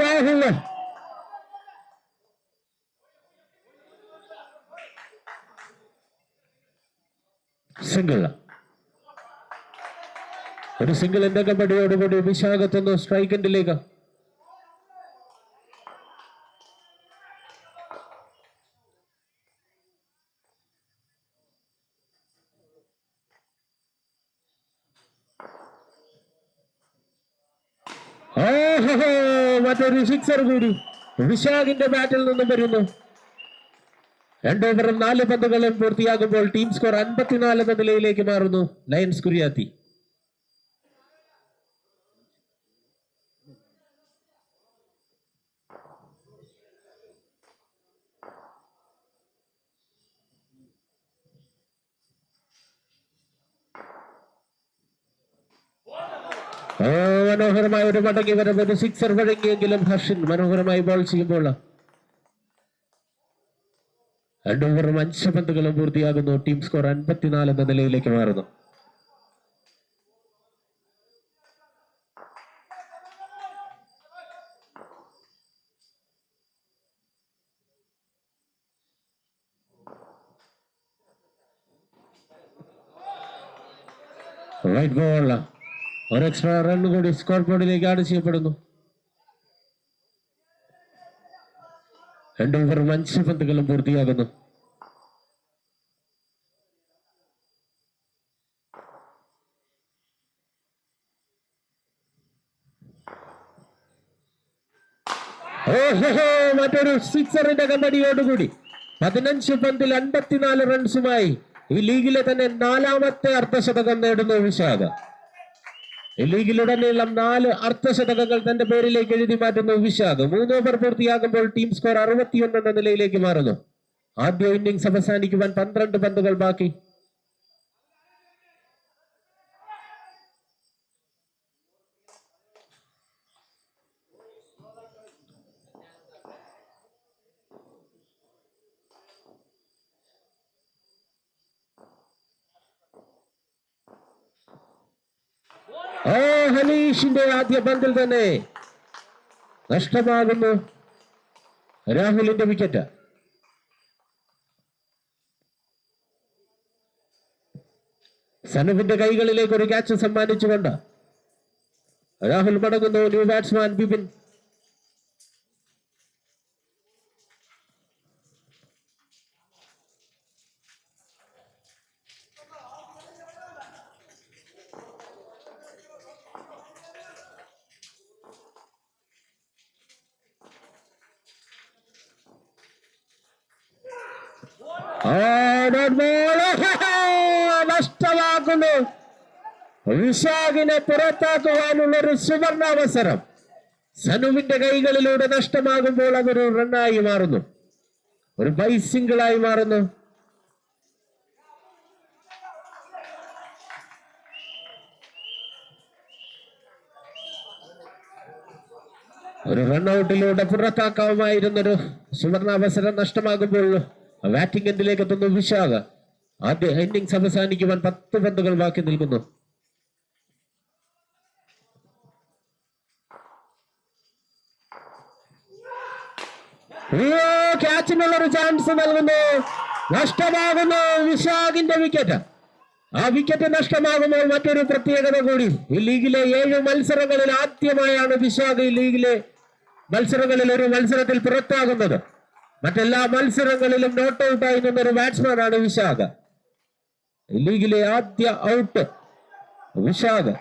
Rahul single. ഒരു single എന്റെ കബഡിയോടുകൂടി വിശാഖത്തുന്നു strike എൻഡിലേക്ക്. മറ്റൊരു സിക്സർ കൂടി വിശാഖിന്റെ ബാറ്റിൽ നിന്നും വരുന്നു. 2 ഓവറും 4 പന്തുകളും പൂർത്തിയാകുമ്പോൾ ടീം സ്കോർ 54 എന്ന നിലയിലേക്ക് മാറുന്നു. ലയൺസ് കുര്യാത്തി. മനോഹരമായ ഒരു മടങ്ങി വരവ്, ഒരു സിക്സർ വഴങ്ങിയെങ്കിലും ഹർഷിൻ മനോഹരമായി ബോൾ ചെയ്യുമ്പോൾ 2 ഓവറും 5 പന്തുകളും പൂർത്തിയാകുന്നു. ടീം സ്കോർ 54 എന്ന നിലയിലേക്ക് മാറുന്നു. റൈറ്റ് ബോൾ, ഒരു എക്സ്ട്രാ റൺ കൂടി സ്കോർ ബോർഡിലേക്ക് ആഡ് ചെയ്യപ്പെടുന്നു. 2 ഓവറും 5 പന്തുകളും പൂർത്തിയാകുന്നു. മറ്റൊരു സിക്സറിന്റെ കമ്പടിയോടുകൂടി 15 പന്തിൽ 54 റൺസുമായി ഈ ലീഗിലെ തന്നെ 4ാമത്തെ അർദ്ധശതകം നേടുന്നു വിശാഖ. ഈ ലീഗിലുടനീളം 4 അർദ്ധശതകങ്ങൾ തന്റെ പേരിലേക്ക് എഴുതി മാറ്റുന്നു വിശാഖ്. 3 ഓവർ പൂർത്തിയാകുമ്പോൾ ടീം സ്കോർ 61 എന്ന നിലയിലേക്ക് മാറുന്നു. ആദ്യ ഇന്നിംഗ്സ് അവസാനിക്കുവാൻ 12 പന്തുകൾ ബാക്കി. ഹനീഷിന്റെ ആദ്യ പന്തിൽ തന്നെ നഷ്ടമാകുന്നു രാഹുലിന്റെ വിക്കറ്റ്. സനുവിന്റെ കൈകളിലേക്ക് ഒരു ക്യാച്ച് സമ്മാനിച്ചുകൊണ്ട് രാഹുൽ മടങ്ങുന്നു. New batsman Bipin. നഷ്ടമാക്കുന്നു. വിശാഖിനെ പുറത്താക്കുവാനുള്ള ഒരു സുവർണാവസരം സനുവിന്റെ കൈകളിലൂടെ നഷ്ടമാകുമ്പോൾ അതൊരു റണ്ണായി മാറുന്നു, ഒരു ബൈ സിംഗിളായി മാറുന്നു. ഒരു റൺഔട്ടിലൂടെ പുറത്താക്കാവുമായിരുന്നൊരു സുവർണാവസരം നഷ്ടമാകുമ്പോൾ ബാറ്റിംഗ് എൻഡിലേക്ക് എത്തുന്നു വിശാഖ്. ആദ്യ ഇന്നിംഗ്സ് അവസാനിക്കുവാൻ 10 പന്തുകൾ ബാക്കി നിൽക്കുന്നു. ക്യാച്ചിനുള്ളൊരു ചാൻസ് നൽകുന്നു. നഷ്ടമാകുന്നു വിശാഖിന്റെ വിക്കറ്റ്. ആ വിക്കറ്റ് നഷ്ടമാകുമ്പോൾ മറ്റൊരു പ്രത്യേകത കൂടി. ഈ ലീഗിലെ 7 മത്സരങ്ങളിൽ ആദ്യമായാണ് വിശാഖ് ഈ ലീഗിലെ മത്സരങ്ങളിൽ ഒരു മത്സരത്തിൽ പുറത്താകുന്നത്. മറ്റെല്ലാ മത്സരങ്ങളിലും നോട്ട് ഔട്ടായി നിന്നൊരു ബാറ്റ്സ്മാനാണ് വിശാഖ്. ലീഗിലെ ആദ്യ ഔട്ട് വിശാഖ്.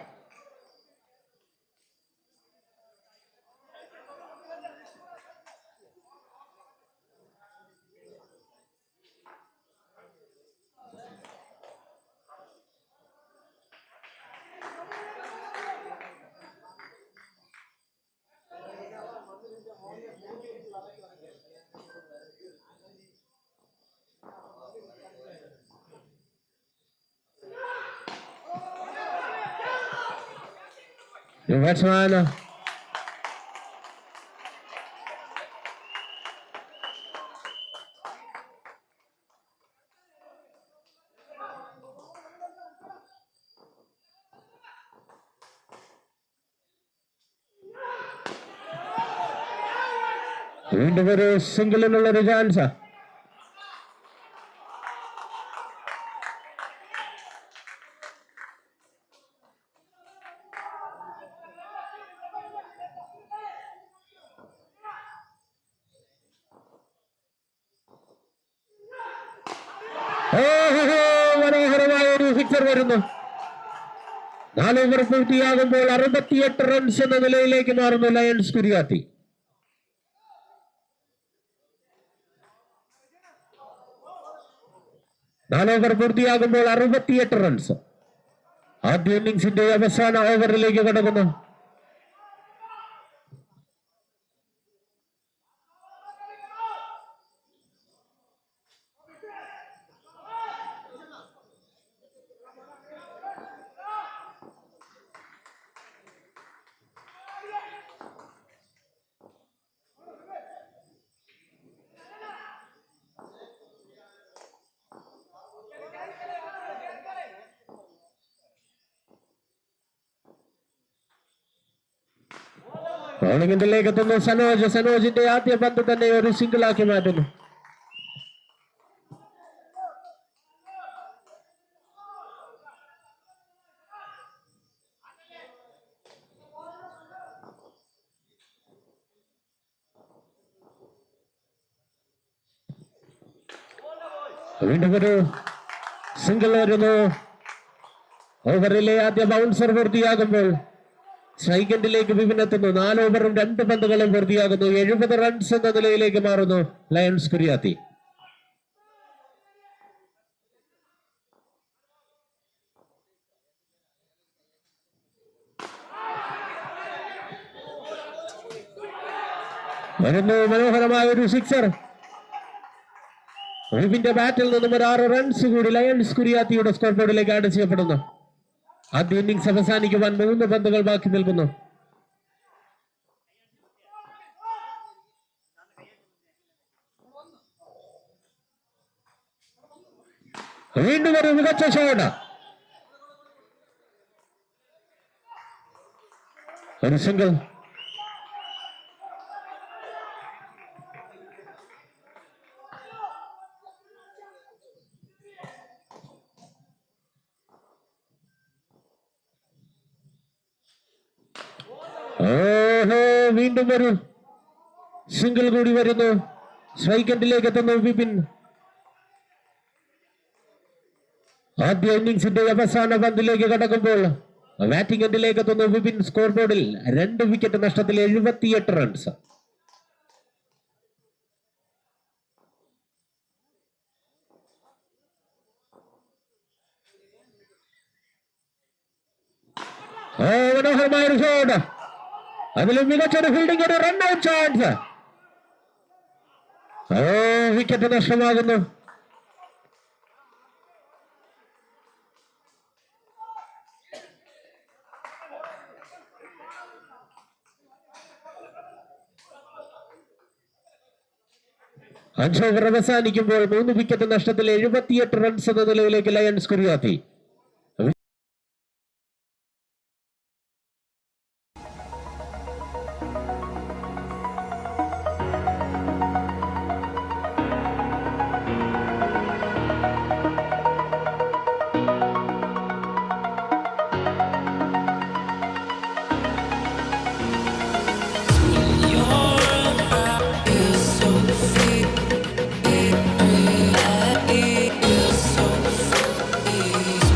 ബാറ്റ്സ്മാൻ വീണ്ടും ഒരു സിംഗിളിനുള്ള ഒരു ചാൻസ്. മനോഹരമായ ഒരു സിക്സർ വരുന്നു. 4 ഓവർ പൂർത്തിയാകുമ്പോൾ 68 റൺസ് എന്ന നിലയിലേക്ക് മാറുന്നു ലയൺസ് കുര്യാത്തി. ഓവർ പൂർത്തിയാകുമ്പോൾ 68 റൺസ്. ആദ്യ ഇന്നിംഗ്സിന്റെ അവസാന ഓവറിലേക്ക് കടക്കുന്നു. ബൗളിംഗിലേക്ക് എത്തുന്നു സനോജ്. സനോജിന്റെ ആദ്യ പന്ത് തന്നെ ഒരു സിംഗിൾ ആക്കി മാറ്റുന്നു. വീണ്ടും ഒരു സിംഗിൾ വരുന്നു. ഓവറിലെ ആദ്യ ബൗൺസർ പൂർത്തിയാകുമ്പോൾ സ്ട്രൈക്കിലേക്ക് വിപിനെത്തുന്നു. 4 ഓവറും 2 പന്തുകളും പൂർത്തിയാകുന്നു. 70 റൺസ് എന്ന നിലയിലേക്ക് മാറുന്നു ലയൺസ് കുര്യാത്തി. വരുന്നു മനോഹരമായ ഒരു സിക്സർ. വിപിന്റെ ബാറ്റിൽ നിന്നും ഒരു 6 റൺസ് കൂടി ലയൺസ് കുര്യാത്തിയുടെ സ്കോർ ബോർഡിലേക്ക് ആഡ് ചെയ്യപ്പെടുന്നു. ആദ്യ ഇന്നിംഗ്സ് അവസാനിക്കുവാൻ 3 പന്തുകൾ ബാക്കി നിൽക്കുന്നു. വീണ്ടും ഒരു മികച്ച ഷോട്ട്. ഒരു സിംഗിൾ. വീണ്ടും ഒരു സിംഗിൾ കൂടി വരുന്നു. സ്ട്രൈക്ക് എൻഡിലേക്ക് എത്തുന്നു വിപിൻ. ആദ്യ ഇന്നിംഗ്സിന്റെ അവസാന പന്തിലേക്ക് കടക്കുമ്പോൾ ബാറ്റിംഗ് എൻഡിലേക്ക് എത്തുന്നു വിപിൻ. സ്കോർ ബോർഡിൽ 2 വിക്കറ്റ് നഷ്ടത്തിൽ 78 റൺസ്. മനോഹരമായ ഒരു ഷോട്ട്. അതിലും മികച്ചൊരു ഫീൽഡിംഗ്, ഒരു റൺ ഔട്ട് ചാൻസ്. വിക്കറ്റ് നഷ്ടമാകുന്നു. അഞ്ച് ഓവർ അവസാനിക്കുമ്പോൾ 3 വിക്കറ്റ് നഷ്ടത്തിൽ 78 റൺസ് എന്ന നിലയിലേക്ക് lions Kuriyathi. Easy.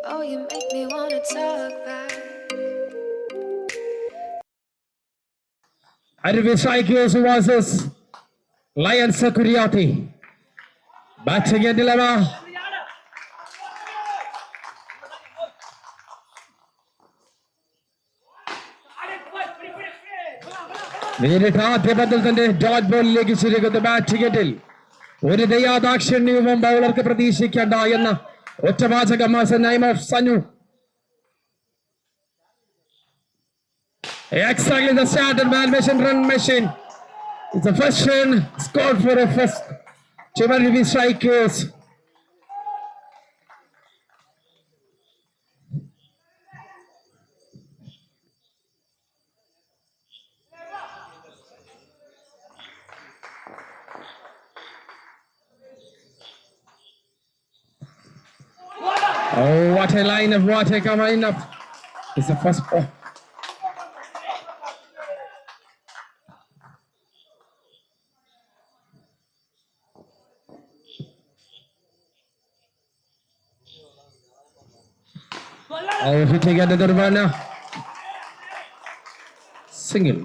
Oh, you make me wanna talk back. Arvind Strikers versus Lions Kuriati. Batting in dilemma. നേരിട്ട് ആദ്യ പന്തിൽ തന്നെ ഡോട്ട് ബോളിലേക്ക് ചുരുക്കുന്ന ബാറ്റിംഗിൽ ഒരു ദയാദാക്ഷിണ്യവും ബൗളർക്ക് പ്രതീക്ഷിക്കേണ്ട എന്ന ഒറ്റവാചകം name of Sanu. Exactly the started man machine run machine. It's the first run scored for a first Chivari Strikers. Oh, what a line of water coming up. It's the first ball. Oh, hitting another one. Single.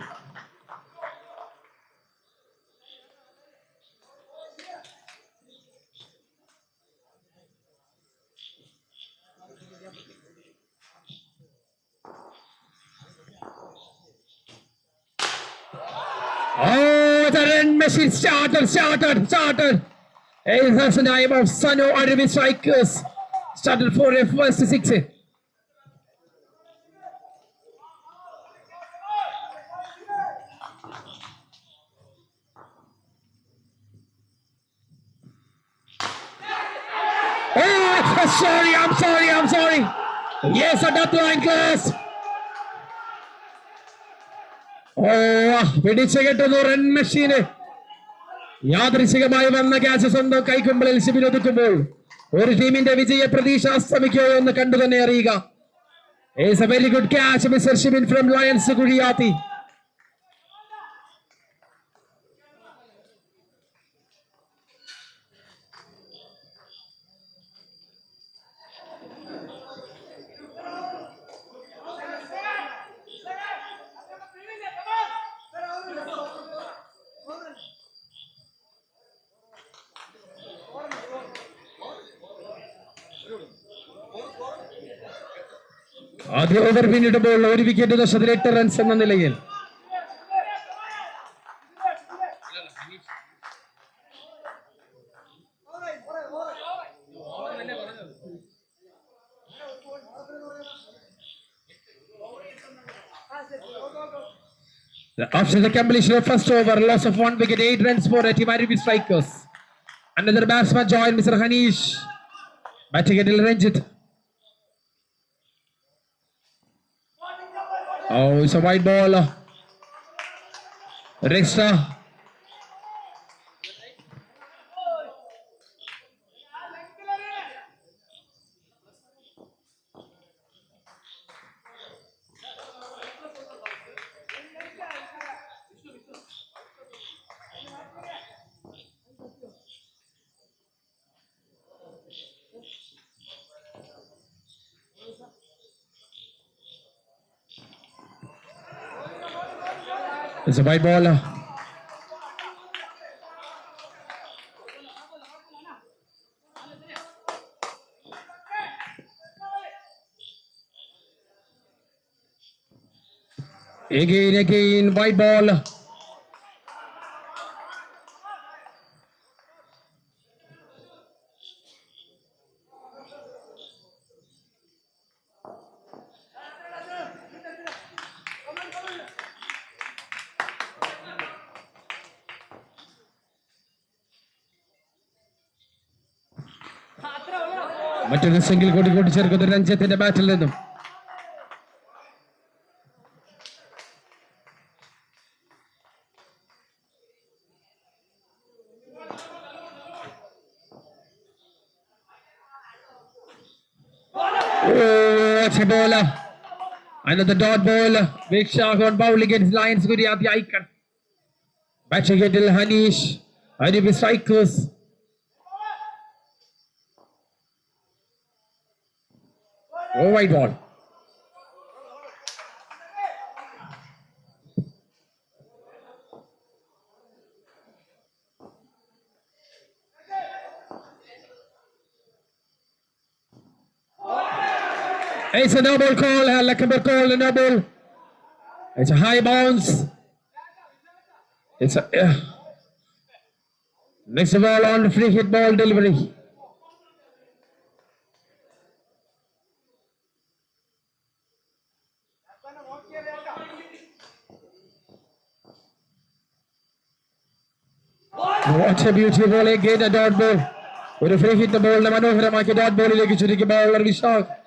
Oh, the run machine started. Hey, that's the name of Sanu Arvind Strikers. Started for a first six. Oh, I'm sorry. Yes, a deadline class. പിടിച്ചു കെട്ടുന്നു run മെഷീന്. യാദൃശികമായി വന്ന catch സ്വന്തം കൈക്കുമ്പിളിൽ ശിബിർ ഒതുക്കുമ്പോൾ ഒരു ടീമിന്റെ വിജയ പ്രതീക്ഷ അസ്തമിക്കോ എന്ന് കണ്ടു തന്നെ അറിയുക. It's a very good catch, Mr. Shibin from Lions Kuriati. ആദ്യ ഓവർ പിന്നിടുമ്പോൾ ഒരു വിക്കറ്റ് നഷ്ടത്തിൽ 8 റൺസ് എന്ന നിലയിൽ. After the completion of first over, loss of 1 wicket, 8 runs for Team Arvind Strikers. Another batsman joined, Mr. Hanish. Batting at Ranjit. Oh, it's a wide ball. Rexta. It's a white ball. Again, white ball. മറ്റൊരു single കൂടി കൂട്ടിച്ചേർക്കുന്ന രഞ്ജിത്തിന്റെ ബാറ്റിൽ നിന്നും. Ball. Another dot ball. Big shot on bowl against Lions Kuriati icon. Batting at Hanish. Arvind Strikers. Oh, white ball. It's a no ball call, Lakabir call, a no ball. It's a high bounce. It's a next ball on free hit ball delivery. What a beautiful ball again, a dot ball. With a free hit the ball, the Manoharamaki dot ball, like you should ball or shot.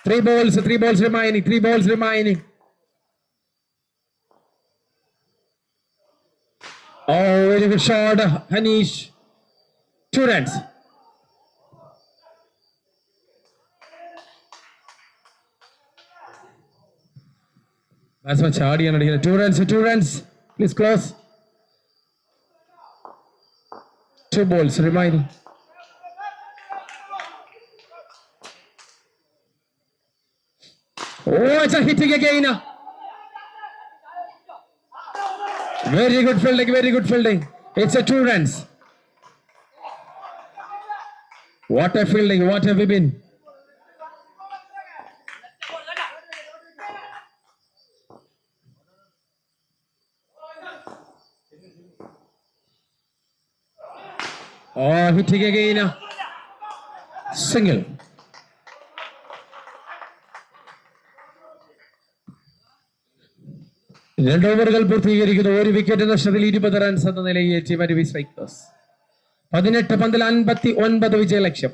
Three balls remaining. Oh, very good shot, Hanish. 2 runs. That's much hardy and 2 runs. Please close. 2 balls remaining. Oh, it's a hitting again. Very good fielding. It's a 2 runs. What a fielding, what have we been? Oh, hitting again. Single. രണ്ട് ഓവറുകൾ പൂർത്തീകരിക്കുന്നു. 1 wicket നഷ്ടത്തിൽ 20 runs എന്ന നിലയിൽ team അരുവി strikers. 18 പന്തിൽ 59 വിജയ ലക്ഷ്യം.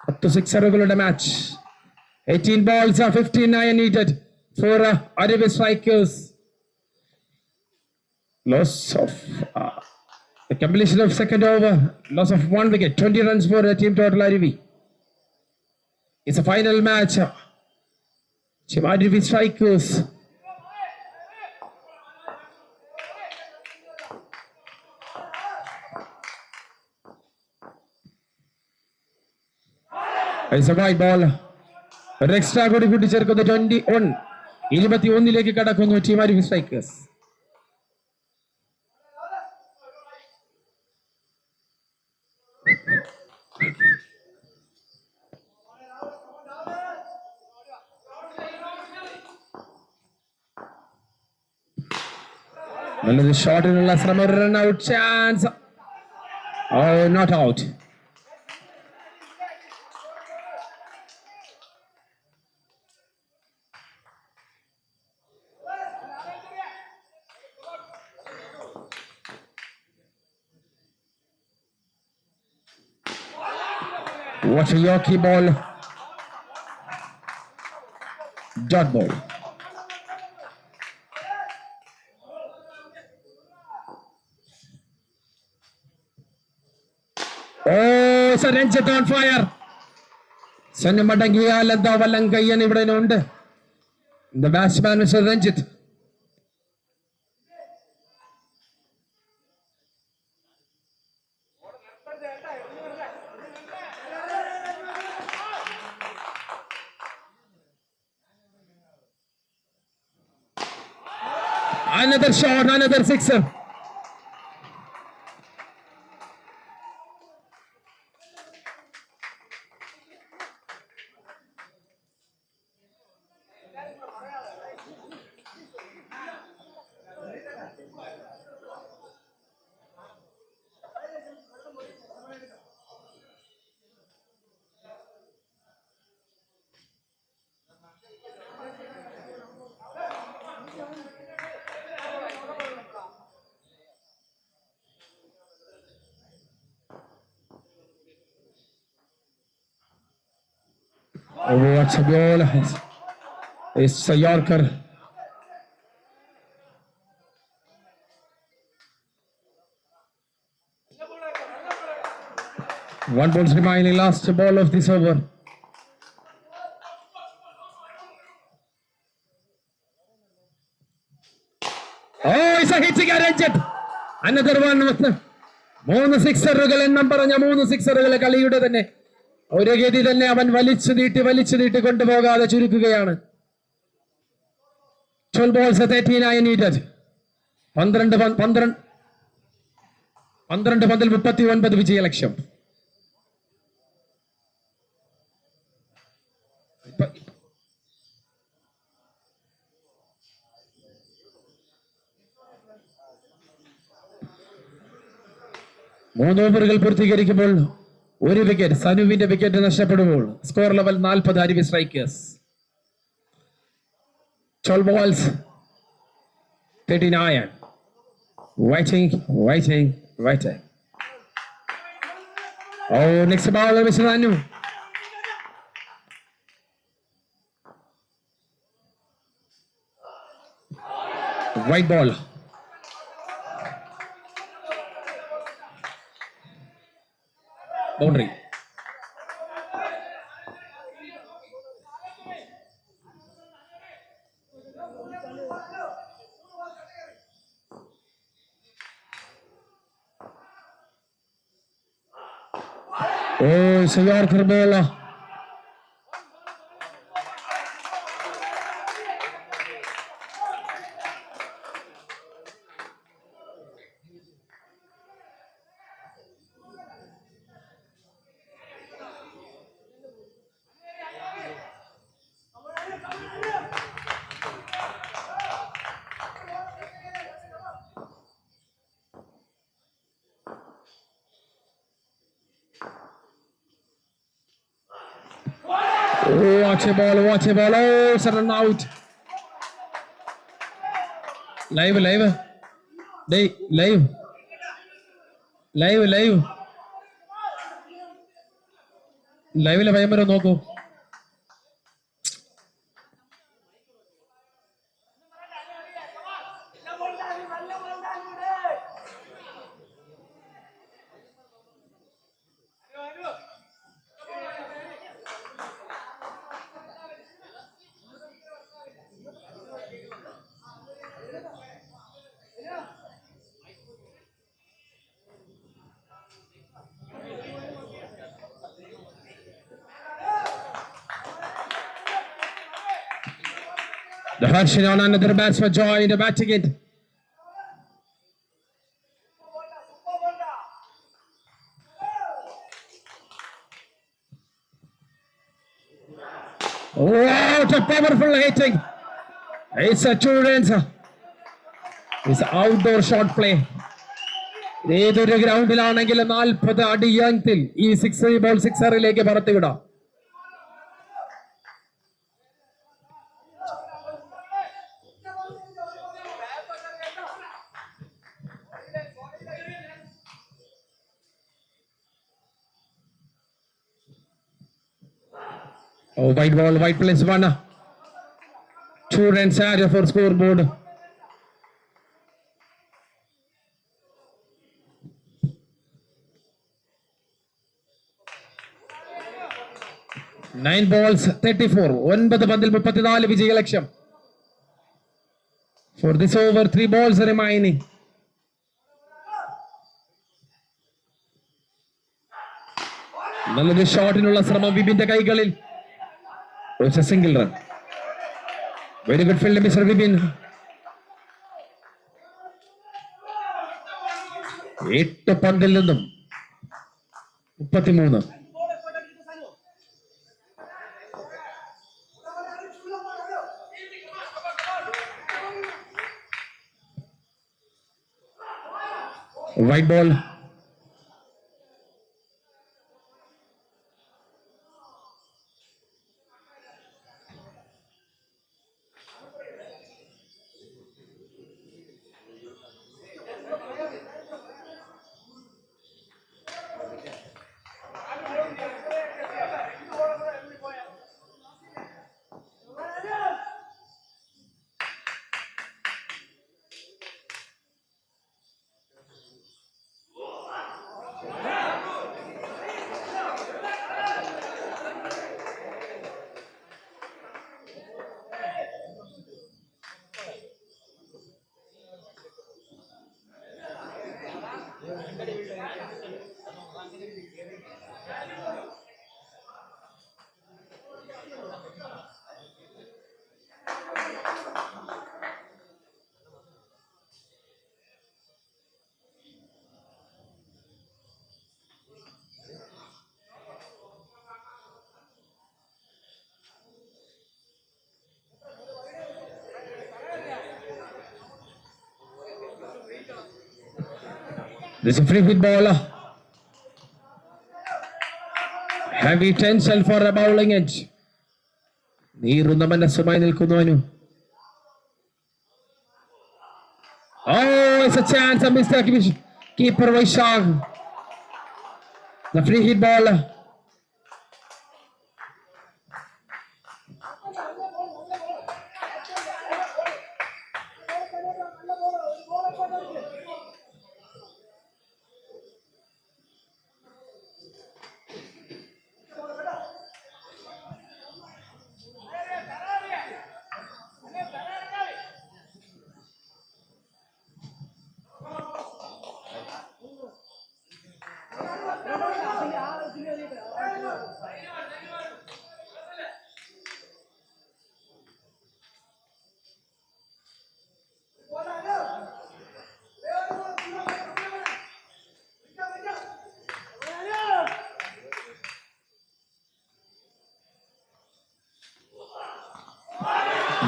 10 സിക്സറുകളുടെ match. 18 balls, 59 needed for Aruvi Strikers. Loss of the completion of second over. Loss of 1 wicket. 20 runs for team total Aruvi. It's a final match. Team Aruvi Strikers. It's a white ball. ഒരു extra കൂടി കൂട്ടിച്ചേർക്കുന്നു. 21 കടക്കുന്നു team അരുവി strikers. നല്ലൊരു ഷോട്ടിനുള്ള ശ്രമം. Run out chance. Not out. What a Yorkie ball. Dot ball. Oh, it's a Ranjit on fire. Sannu Madangiya Ladda Valangayyan ഇവിടെ ഉണ്ട്. The batsman Mr. Ranjit. Another shot, another sixer. Oh, what's a ball? It's a Yorker. One ball remaining, last ball of this over. Oh, it's a hitting Ranjit. Another one with 3 സിക്സറുകൾ എണ്ണം പറഞ്ഞ 3 സിക്സറുകൾ കളിയുടെ തന്നെ ഒരു ഗതി തന്നെ അവൻ വലിച്ചു നീട്ടി കൊണ്ടുപോകാതെ ചുരുക്കുകയാണ്. 12 balls 39 needed. 12 പന്തിൽ 39 വിജയ ലക്ഷ്യം. മൂന്ന് ഓവറുകൾ പൂർത്തീകരിക്കുമ്പോൾ ഒരു വിക്കറ്റ്, സനുവിന്റെ വിക്കറ്റ് നഷ്ടപ്പെടുമ്പോൾ സ്കോർ ലെവൽ 40 അരുവി strikers. 12 balls 39. Waiting. Oh, next bowler Mr. Anu. White ball. Boundary. Oh, it's a Yorker ball. Oh, watch a ball. Oh, it's a run out. Live. Live ഭയമരം നോക്കൂ. The Harshin on another batsman join the batting it. What a powerful hitting. It's a 2 runs. It's outdoor shot play. ഏതൊരു ഗ്രൗണ്ടിലാണെങ്കിലും 40 അടി യങ്ത്തിൽ ഈ 6 ball 6 പറത്തിവിടാം. Oh, white ball, white plus 1. 2 runs added for scoreboard. Nine balls 34. 9 പന്തിൽ 34 വിജയ ലക്ഷ്യം. For this over 3 balls remaining. നല്ലൊരു ഷോട്ടിനുള്ള ശ്രമം വിപിന്റെ കൈകളിൽ. It's a single run. Very good field, Mr. Vipin. 8 പന്തിൽ നിന്നും 33. White ball. This is a free hit ball. Heavy tension for a bowling edge. നീറുന്ന മനസ്സുമായി നിൽക്കുന്നു Anu. Oh, it's a chance, a mistake. Keeper Vaishak. The free hit ball.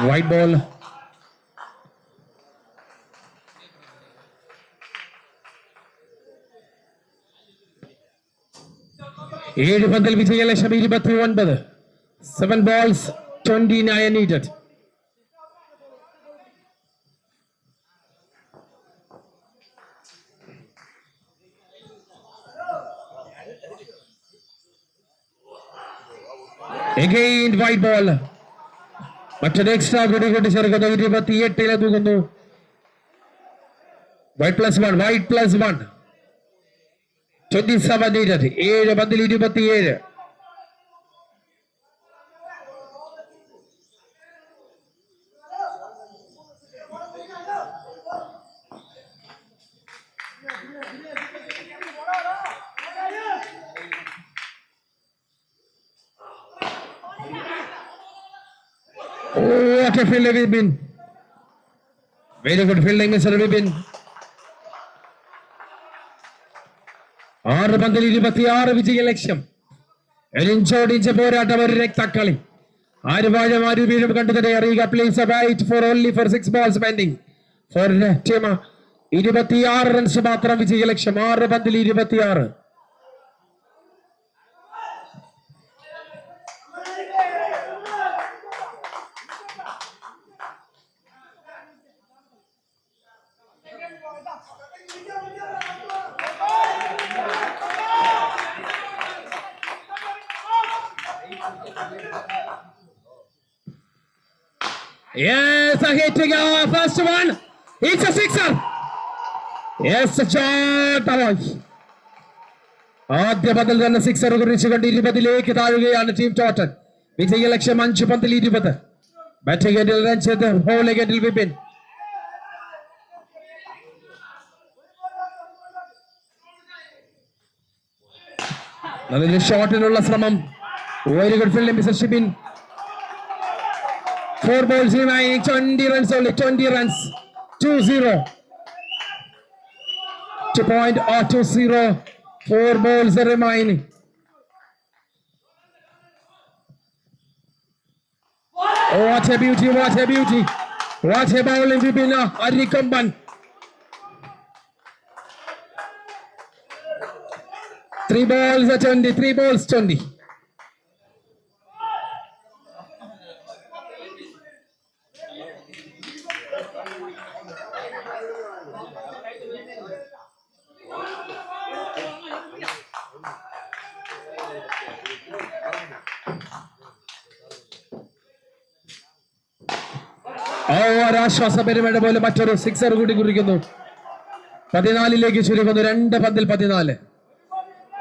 White ball. ഏഴ് പന്തിൽ വിജയലക്ഷ്യം 29. 7 balls 29 needed. Again white ball. മറ്റൊരു extra കൂടി കൂട്ടിച്ചേർക്കുന്നു. 28 തൂകുന്നു. White +1 white +1 27 needed. 7 പന്തിൽ 27. Oh, what a field Vipin. Very good fielding, Mr. Vipin. 6 പന്തിൽ 26 വിജയലക്ഷ്യം. ഇഞ്ചോടിഞ്ച് പോരാട്ടം, ഒരു രക്തക്കളി. ആര് വാഴും ആര് വീഴും കണ്ടു തന്നെ അറിയുക. Please wait for only four 6 balls pending for team. 26 runs മാത്രം വിജയലക്ഷ്യം. 6 പന്തിൽ 26. Yes, a hit to go. First one. It's a sixer. Yes, a shot. ആദ്യ പന്തിൽ തന്നെ സിക്സർ കുറിച്ചുകൊണ്ട് 20ലേക്ക് താഴുകയാണ് ടീം ടോട്ടൽ. വിജയലക്ഷ്യം 5 പന്തിൽ 20. ബാറ്റിംഗ് എൻഡിൽ രഞ്ജിത്ത്, ബോളിംഗ് എൻഡിൽ വിപിൻ. അതിന് ഷോട്ടിനുള്ള ശ്രമം. Very good fielding mister Shibin. 4 balls remaining, 20 runs only, 20 runs, 2-0. 2.20, 4 balls remaining. Oh, what a beauty, what a beauty. What a bowling, Vipina, Arikamban. 3 balls at 20, 3 balls 20. ഒരാശ്വാസപരമയുടെ പോലെ മറ്റൊരു sixer കൂടി കുറിക്കുന്നു. 14ലേക്ക് ചുരുങ്ങുന്നു. 2 പന്തിൽ 14.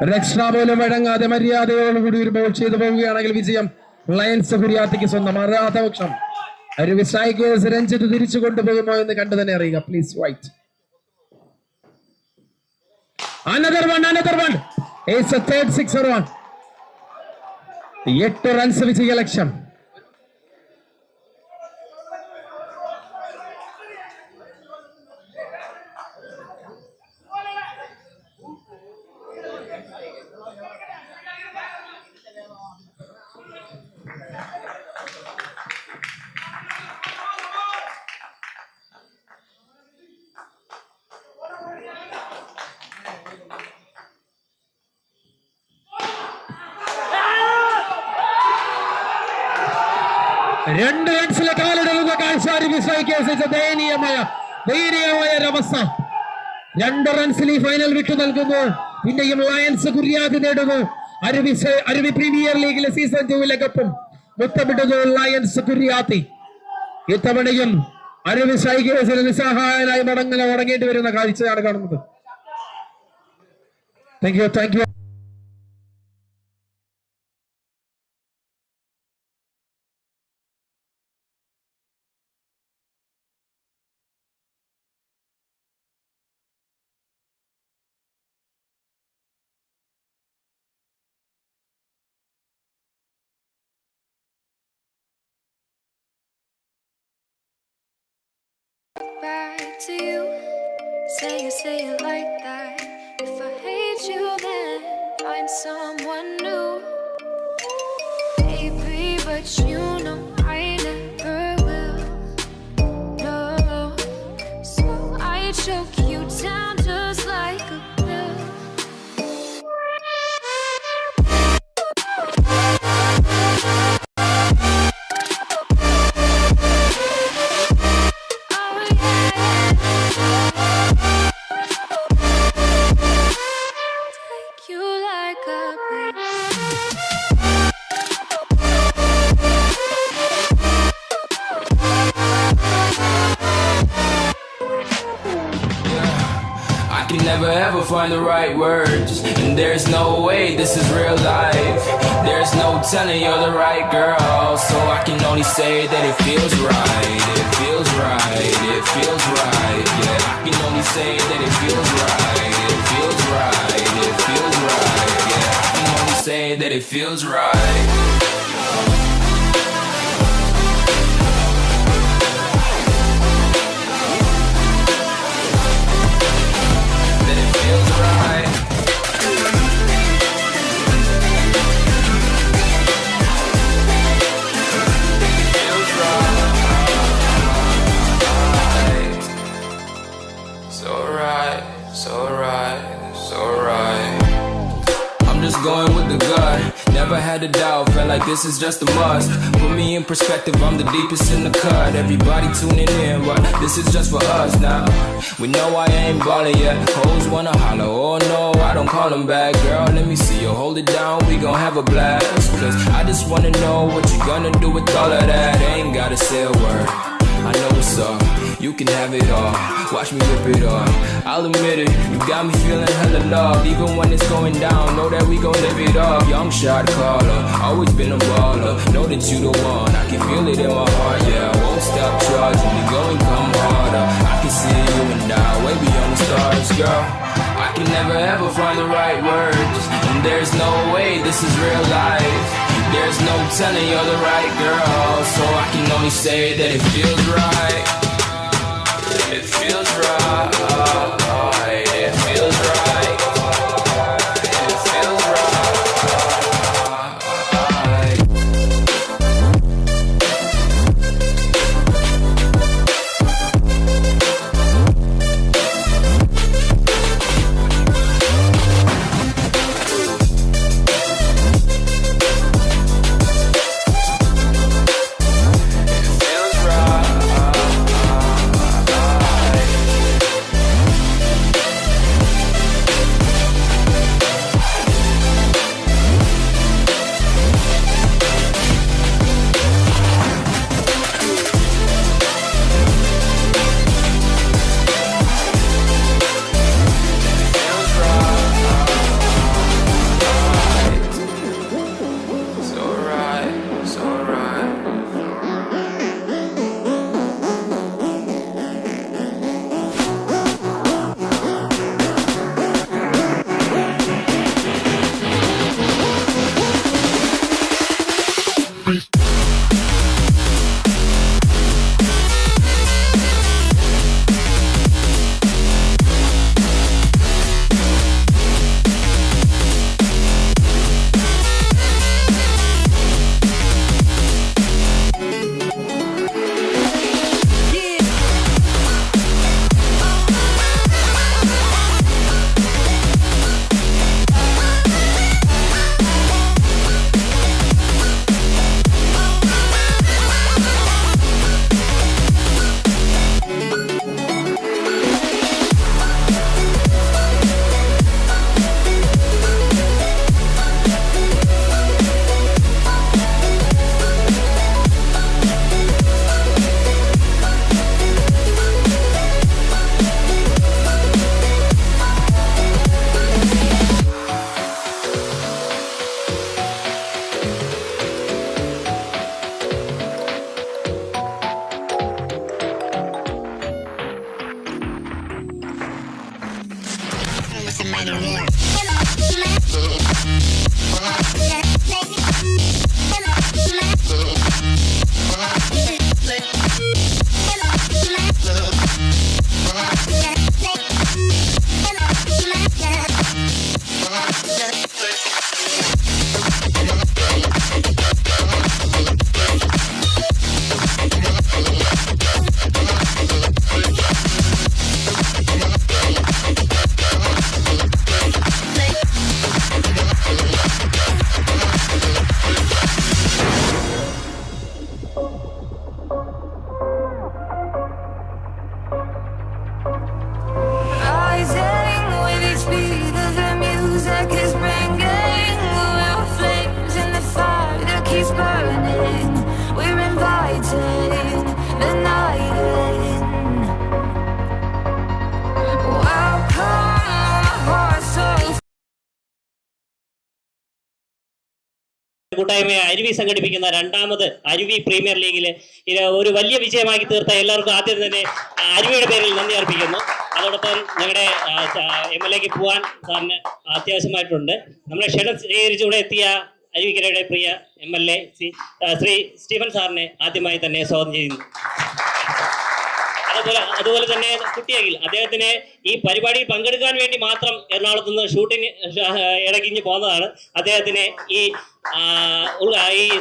ഒരു എക്സ്ട്രാ പോലും വഴങ്ങാതെ മര്യാദയോടുകൂടി ഒരു ബോൾ ചെയ്തു പോവുകയാണെങ്കിൽ വിജയം ലയൺസ് കുര്യാത്തിക്ക് സ്വന്തം. അറാത്തപക്ഷം ഒരു സ്ട്രൈക്കേഴ്സ് രഞ്ജിത്ത് തിരിച്ചു കൊണ്ടുപോകുമോ എന്ന് കണ്ടു തന്നെ അറിയുക. Please white. Another one. It's a third sixer one. 8 runs വിജയലക്ഷ്യം. 2 റൺസിലെ കാലിടരുന്ന കാഴ്ച അരുവി സ്ട്രൈക്കേഴ്സ്. ദയനീയമായ ഒരവസ്ഥ. 2 റൺസിൽ ഈ ഫൈനൽ വിട്ടു നൽകുന്നു. പിന്നെയും ലയൺസ് കുര്യാതി നേടുന്നു. അരുവി പ്രീമിയർ ലീഗിലെ സീസൺ 2 കപ്പും മുത്തമിടുന്നു ലയൺസ് കുര്യാതി. ഇത്തവണയും അരുവി സ്ട്രൈക്കേഴ്സിന് നിസ്സഹായനായി മടങ്ങേണ്ടി വരുന്ന കാഴ്ചയാണ് കാണുന്നത്. Thank you. Back to you. Say it like that. If I hate you, then find someone new. Baby, but you know I never will. No, so I choke you down just like a pill. Never ever find the right words, and there's no way this is real life. There's no telling you're the right girl, so I can only say that it feels right. It feels right. It feels right. Yeah, I can only say that it feels right. It feels right. It feels right. Yeah, I can only say that it feels right. Going with the gut, never had a doubt, felt like this is just a must. Put me in perspective, I'm the deepest in the cut. Everybody tuning in, but this is just for us now. We know I ain't ballin' yet, hoes wanna holler, oh no, I don't call them back. Girl, let me see you hold it down, we gon' have a blast. Cause I just wanna know what you gonna do with all of that. Ain't gotta say a word, I know what's up, you can have it all. Watch me rip it off, I'll admit it, you got me feeling hella loved. Even when it's going down, know that we gon' live it up. Young shot caller, always been a baller. Know that you the one, I can feel it in my heart. Yeah, I won't stop charging, we going come harder. I can see you and I, way beyond the stars, girl. I can never ever find the right words, and there's no way this is real life. There's no telling you're the right girl, so I can only say that it feels right. It feels right. It feels right. It feels right. It feels right. Rising with each beat of the music is bringing real flames in the fire that keeps burning. We're inviting the night in. Welcome, my heart so കൂട്ടായ്മ അരുവി സംഘടിപ്പിക്കുന്ന രണ്ടാമത് അരുവി premier ലീഗിൽ ഇത് ഒരു വലിയ വിജയമാക്കി തീർത്ത എല്ലാവർക്കും ആദ്യം തന്നെ അരുവിയുടെ പേരിൽ നന്ദി അർപ്പിക്കുന്നു. അതോടൊപ്പം ഞങ്ങളുടെ MLA പോകാൻ സാറിന് അത്യാവശ്യമായിട്ടുണ്ട്. നമ്മളെ ക്ഷണം സ്വീകരിച്ചുകൂടെ എത്തിയ അരുവിക്കരയുടെ പ്രിയ MLA ശ്രീ സ്റ്റീഫൻ സാറിനെ ആദ്യമായി തന്നെ സ്വാഗതം ചെയ്യുന്നു. അതുപോലെ തന്നെ കുട്ടിയാകിൽ അദ്ദേഹത്തിന് ഈ പരിപാടിയിൽ പങ്കെടുക്കാൻ വേണ്ടി മാത്രം എറണാകുളത്ത് നിന്ന് ഷൂട്ടിന് ഇടകിഞ്ഞ് പോകുന്നതാണ്. അദ്ദേഹത്തിന് ഈ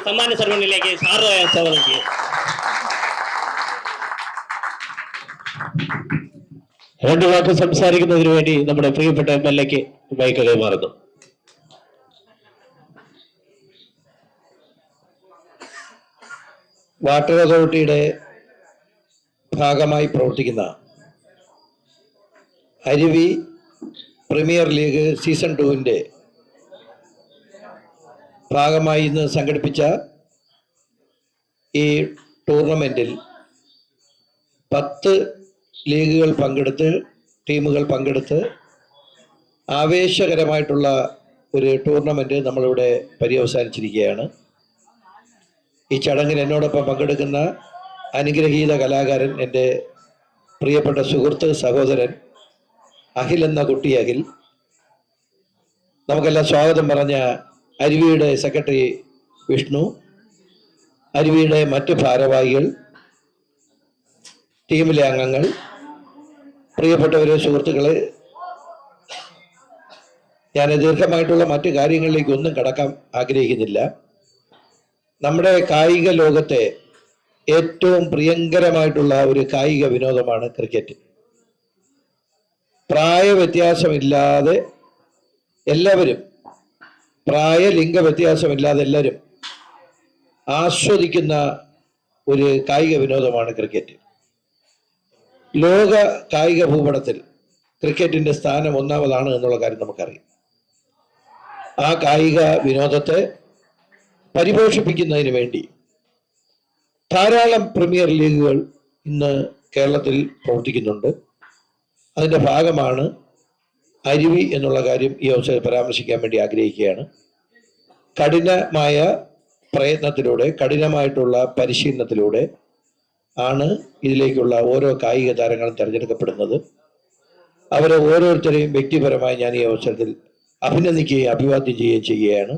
സമ്മാന സെറമണിയിലേക്ക് സാറുമായി സ്വാഗതം ചെയ്യും. രണ്ടു വാക്ക് സംസാരിക്കുന്നതിന് വേണ്ടി നമ്മുടെ പ്രിയപ്പെട്ട MLA മൈക്ക് കൈമാറുന്നു. വാട്ടർ അതോറിറ്റിയുടെ ഭാഗമായി പ്രവർത്തിക്കുന്ന അരുവി പ്രീമിയർ ലീഗ് സീസൺ 2 ഭാഗമായി ഇന്ന് സംഘടിപ്പിച്ച ഈ ടൂർണമെൻറ്റിൽ 10 ലീഗുകൾ പങ്കെടുത്ത് ടീമുകൾ പങ്കെടുത്ത് ആവേശകരമായിട്ടുള്ള ഒരു ടൂർണമെൻറ്റ് നമ്മളിവിടെ പര്യവസാനിച്ചിരിക്കുകയാണ്. ഈ ചടങ്ങിൽ എന്നോടൊപ്പം പങ്കെടുക്കുന്ന അനുഗ്രഹീത കലാകാരൻ എൻ്റെ പ്രിയപ്പെട്ട സുഹൃത്ത് സഹോദരൻ അഖിൽ എന്ന കുട്ടി അഖിൽ, നമുക്കെല്ലാം സ്വാഗതം പറഞ്ഞ അരുവിയുടെ സെക്രട്ടറി വിഷ്ണു, അരുവിയുടെ മറ്റ് ഭാരവാഹികൾ, ടീമിലെ അംഗങ്ങൾ, പ്രിയപ്പെട്ടവരെ, സുഹൃത്തുക്കളെ, ഞാൻ ദീർഘമായിട്ടുള്ള മറ്റു കാര്യങ്ങളിലേക്കൊന്നും കടക്കാൻ ആഗ്രഹിക്കുന്നില്ല. നമ്മുടെ കായിക ലോകത്തെ ഏറ്റവും പ്രിയങ്കരമായിട്ടുള്ള ഒരു കായിക വിനോദമാണ് ക്രിക്കറ്റ്. പ്രായ വ്യത്യാസമില്ലാതെ എല്ലാവരും, ലിംഗ വ്യത്യാസമില്ലാതെ എല്ലാവരും ആസ്വദിക്കുന്ന ഒരു കായിക വിനോദമാണ് ക്രിക്കറ്റ്. ലോക കായിക ഭൂപടത്തിൽ ക്രിക്കറ്റിന്റെ സ്ഥാനം ഒന്നാമതാണ് എന്നുള്ള കാര്യം നമുക്കറിയാം. ആ കായിക വിനോദത്തെ പരിപോഷിപ്പിക്കുന്നതിന് വേണ്ടി ധാരാളം പ്രീമിയർ ലീഗുകൾ ഇന്ന് കേരളത്തിൽ പ്രവർത്തിക്കുന്നുണ്ട്. അതിൻ്റെ ഭാഗമാണ് അരുവി എന്നുള്ള കാര്യം ഈ അവസരത്തിൽ പരാമർശിക്കാൻ വേണ്ടി ആഗ്രഹിക്കുകയാണ്. കഠിനമായ പ്രയത്നത്തിലൂടെ, കഠിനമായിട്ടുള്ള പരിശീലനത്തിലൂടെ ആണ് ഇതിലേക്കുള്ള ഓരോ കായിക താരങ്ങളും തിരഞ്ഞെടുക്കപ്പെടുന്നത്. അവരെ ഓരോരുത്തരെയും വ്യക്തിപരമായി ഞാൻ ഈ അവസരത്തിൽ അഭിനന്ദിക്കുകയും അഭിവാദ്യം ചെയ്യുകയും ചെയ്യുകയാണ്.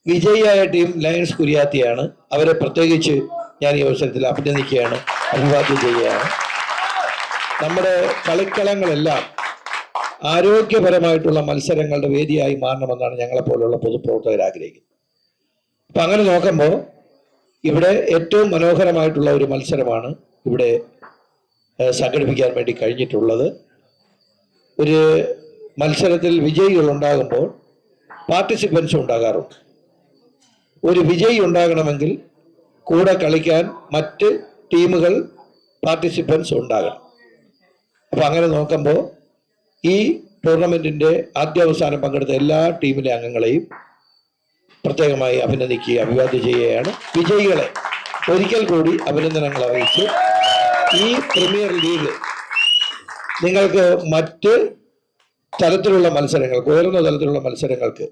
വിജയിയായ ടീം ലയൺസ് കുര്യാത്തിയാണ്. അവരെ പ്രത്യേകിച്ച് ഞാൻ ഈ അവസരത്തിൽ അഭിനന്ദിക്കുകയാണ്, അഭിവാദ്യം ചെയ്യുകയാണ്. നമ്മുടെ കളിക്കളങ്ങളെല്ലാം ആരോഗ്യപരമായിട്ടുള്ള മത്സരങ്ങളുടെ വേദിയായി മാറണമെന്നാണ് ഞങ്ങളെപ്പോലുള്ള പൊതുപ്രവർത്തകർ ആഗ്രഹിക്കുന്നത്. അപ്പം അങ്ങനെ നോക്കുമ്പോൾ ഇവിടെ ഏറ്റവും മനോഹരമായിട്ടുള്ള ഒരു മത്സരമാണ് ഇവിടെ സംഘടിപ്പിക്കാൻ വേണ്ടി കഴിഞ്ഞിട്ടുള്ളത്. ഒരു മത്സരത്തിൽ വിജയികൾ ഉണ്ടാകുമ്പോൾ പാർട്ടിസിപ്പൻസ് ഉണ്ടാകാറുണ്ട്. ഒരു വിജയി ഉണ്ടാകണമെങ്കിൽ കൂടെ കളിക്കാൻ മറ്റ് ടീമുകൾ, പാർട്ടിസിപ്പൻസ് ഉണ്ടാകണം. അപ്പം അങ്ങനെ നോക്കുമ്പോൾ ഈ ടൂർണമെൻറ്റിൻ്റെ ആദ്യാവസാനം പങ്കെടുത്ത എല്ലാ ടീമിലെ അംഗങ്ങളെയും പ്രത്യേകമായി അഭിനന്ദിക്കുകയും അഭിവാദ്യം ചെയ്യുകയാണ്. വിജയികളെ ഒരിക്കൽ കൂടി അഭിനന്ദനങ്ങൾ അറിയിച്ച് ഈ പ്രീമിയർ ലീഗ് നിങ്ങൾക്ക് മറ്റ് തലത്തിലുള്ള മത്സരങ്ങൾക്ക്, ഉയർന്ന തലത്തിലുള്ള മത്സരങ്ങൾക്ക്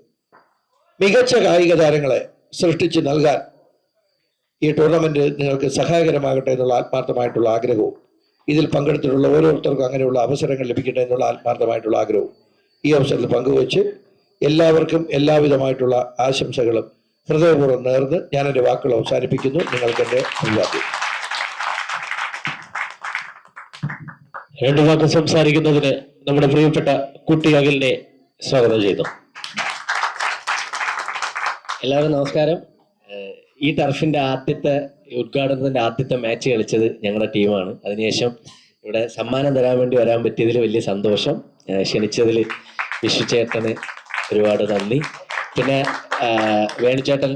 മികച്ച കായിക താരങ്ങളെ സൃഷ്ടിച്ച് നൽകാൻ ഈ ടൂർണമെന്റ് നിങ്ങൾക്ക് സഹായകരമാകട്ടെ എന്നുള്ള ആത്മാർത്ഥമായിട്ടുള്ള ആഗ്രഹവും ഇതിൽ പങ്കെടുത്തിട്ടുള്ള ഓരോരുത്തർക്കും അങ്ങനെയുള്ള അവസരങ്ങൾ ലഭിക്കട്ടെ എന്നുള്ള ആത്മാർത്ഥമായിട്ടുള്ള ആഗ്രഹവും ഈ അവസരത്തിൽ പങ്കുവച്ച് എല്ലാവർക്കും എല്ലാവിധമായിട്ടുള്ള ആശംസകളും ഹൃദയപൂർവ്വം നേർന്ന് ഞാൻ എൻ്റെ വാക്കുകൾ അവസാനിപ്പിക്കുന്നു. നിങ്ങൾക്ക് എൻ്റെ അഭിവാദ്യം. രണ്ടു വാക്ക് സംസാരിക്കുന്നതിന് നമ്മുടെ പ്രിയപ്പെട്ട കുട്ടി അഖിലിനെ സ്വാഗതം ചെയ്തു. എല്ലാവർക്കും നമസ്കാരം. ഈ ടർഫിന്റെ ഉദ്ഘാടനത്തിന്റെ ആദ്യത്തെ മാച്ച് കളിച്ചത് ഞങ്ങളുടെ ടീമാണ്. അതിനുശേഷം ഇവിടെ സമ്മാനം തരാൻ വേണ്ടി വരാൻ പറ്റിയതിൽ വലിയ സന്തോഷം. ക്ഷണിച്ചതിൽ വിഷുചേട്ടന് ഒരുപാട് നന്ദി. പിന്നെ വേണുചേട്ടൻ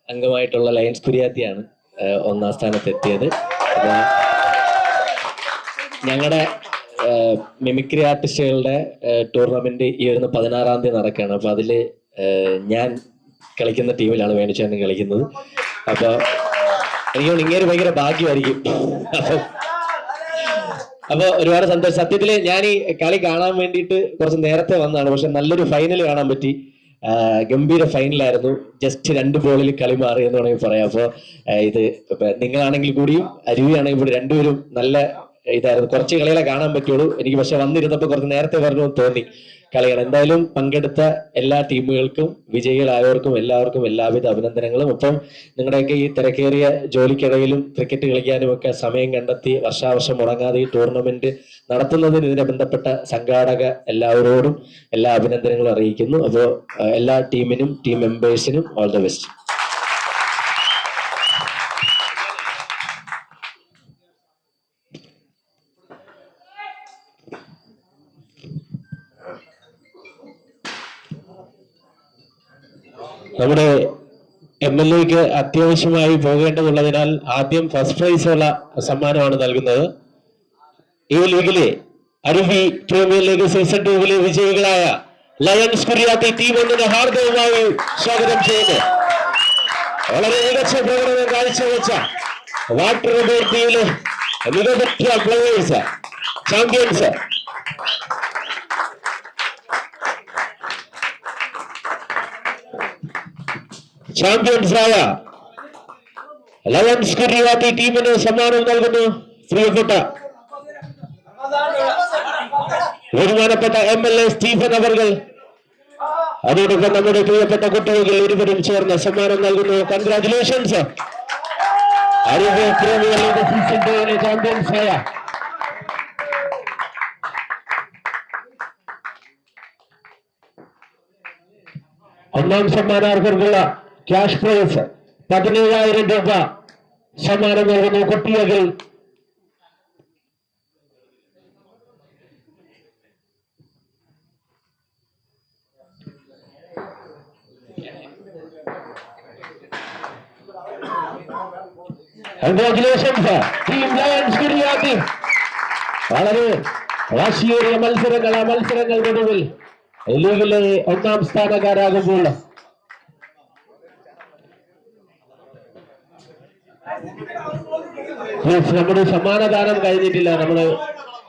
അംഗമായിട്ടുള്ള ലയൺസ് കുര്യാത്തിയാണ് ഒന്നാം സ്ഥാനത്ത് എത്തിയത്. ഞങ്ങളുടെ മിമിക്രി ആർട്ടിസ്റ്റുകളുടെ ടൂർണമെന്റ് ഈ വരുന്ന 16-ാം തീയതി നടക്കുകയാണ്. അപ്പൊ അതില് ഞാൻ കളിക്കുന്ന ടീമിലാണ് വേണുചേട്ടൻ കളിക്കുന്നത്. അപ്പൊ എനിക്ക് ഇങ്ങനെ ഭയങ്കര ഭാഗ്യമായിരിക്കും. അപ്പൊ ഒരുപാട് സന്തോഷം. സത്യത്തില് ഞാൻ ഈ കളി കാണാൻ വേണ്ടിയിട്ട് കുറച്ച് നേരത്തെ വന്നതാണ്. പക്ഷെ നല്ലൊരു ഫൈനൽ കാണാൻ പറ്റി. ഗംഭീര ഫൈനലായിരുന്നു. ജസ്റ്റ് 2 ബോളിൽ കളി മാറി എന്ന് വേണമെങ്കിൽ പറയാം. അപ്പൊ ഇത് നിങ്ങളാണെങ്കിൽ കൂടിയും അരുവിയാണെങ്കിൽ കൂടി രണ്ടുപേരും നല്ല ഇതായിരുന്നു. കുറച്ച് കളികളെ കാണാൻ പറ്റുള്ളൂ എനിക്ക്. പക്ഷെ വന്നിരുന്നപ്പോൾ കുറച്ച് നേരത്തെ പറഞ്ഞു തോന്നി കളികൾ. എന്തായാലും പങ്കെടുത്ത എല്ലാ ടീമുകൾക്കും വിജയികളായവർക്കും എല്ലാവർക്കും എല്ലാവിധ അഭിനന്ദനങ്ങളും. ഒപ്പം നിങ്ങളുടെയൊക്കെ ഈ തിരക്കേറിയ ജോലിക്കിടയിലും ക്രിക്കറ്റ് കളിക്കാനും ഒക്കെ സമയം കണ്ടെത്തി വർഷാവർഷം മുടങ്ങാതെ ഈ ടൂർണമെന്റ് നടത്തുന്നതിന് ഇതിനെ ബന്ധപ്പെട്ട സംഘാടക എല്ലാവരോടും എല്ലാ അഭിനന്ദനങ്ങളും അറിയിക്കുന്നു. അപ്പോൾ എല്ലാ ടീമിനും ടീം മെമ്പേഴ്സിനും ഓൾ ദ ബെസ്റ്റ്. നമ്മുടെ MLAക്ക് അത്യാവശ്യമായി പോകേണ്ടതുള്ളതിനാൽ ആദ്യം ഫസ്റ്റ് പ്രൈസ് ഉള്ള സമ്മാനമാണ് നൽകുന്നത്. ഈ ലീഗിലെ അരുവി പ്രീമിയർ ലീഗ് സീസൺ 2 വിജയികളായ ലയൺസ് കുര്യാത്തി ടീം ഒന്നിനെ ഹാർദവമായി സ്വാഗതം ചെയ്യുന്നു. വളരെ മികച്ച പ്രകടനം കാഴ്ചവെച്ച വാട്ടർ അതോറിറ്റിയിലെ മികച്ച പ്ലേയേഴ്സ്, ചാമ്പ്യൻസ് ചാമ്പ്യൻസായ ലയൺസ് കുര്യാത്തി ടീമിന് സമ്മാനം നൽകുന്നു പ്രിയപ്പെട്ട ബഹുമാനപ്പെട്ട MLA സ്റ്റീഫൻ അവർകൾ. അതോടൊപ്പം നമ്മുടെ പ്രിയപ്പെട്ട കുട്ടികൾ ഇരുവരും ചേർന്ന് സമ്മാനം നൽകുന്നു. കൺഗ്രാറ്റുലേഷൻസ്. അരുവി പ്രീമിയർ ലീഗ് സീസൺ 2 ചാമ്പ്യൻസായ ഒന്നാം സമ്മാനാർഹർക്കുള്ള ക്യാഷ് പ്രൈസ് 17,000 രൂപ സമ്മാനം നൽകുന്നു കുട്ടിയകൾ. Congratulations team Lions Kuriyathi. വളരെ വാശിയേറിയ മത്സരങ്ങൾക്കൊടുവിൽ ലീഗിലെ ഒന്നാം സ്ഥാനക്കാരാകുമ്പോൾ നമ്മുടെ സമ്മാനദാനം കഴിഞ്ഞിട്ടില്ല. നമ്മുടെ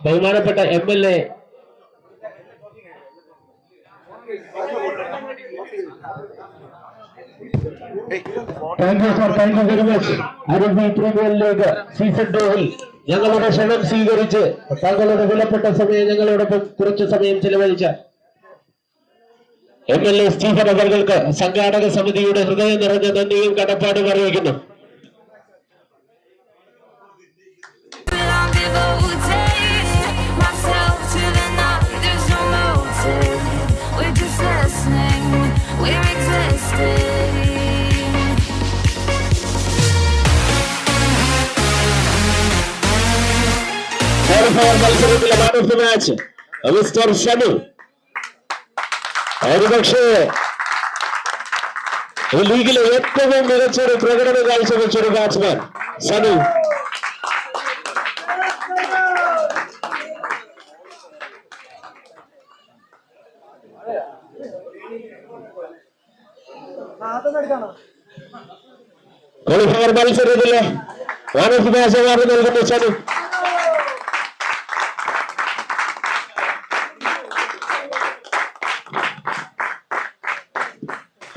ബഹുമാനപ്പെട്ട MLA thank you sir, thank you very much. അരുവി പ്രീമിയർ ലീഗ് സീസൺ 2 ഞങ്ങളുടെ ക്ഷണം സ്വീകരിച്ച് താങ്കളുടെ വിലപ്പെട്ട സമയം ഞങ്ങളോടൊപ്പം കുറച്ച് സമയം ചെലവഴിച്ച MLA സ്റ്റീഫൻ അവർക്ക് സംഘാടക സമിതിയുടെ ഹൃദയം നിറഞ്ഞ നന്ദിയും കടപ്പാടും അറിയിക്കുന്നു. മത്സരത്തിലെ man of the match mister Shanu. ഒരുപക്ഷേ ലീഗിലെ ഏറ്റവും മികച്ചൊരു പ്രകടനം കാഴ്ചവെച്ചൊരു ബാറ്റ്സ്മാൻ സനു. ക്വാളിഫയർ മത്സരത്തിലെ man of the match award നൽകുന്നു സനു.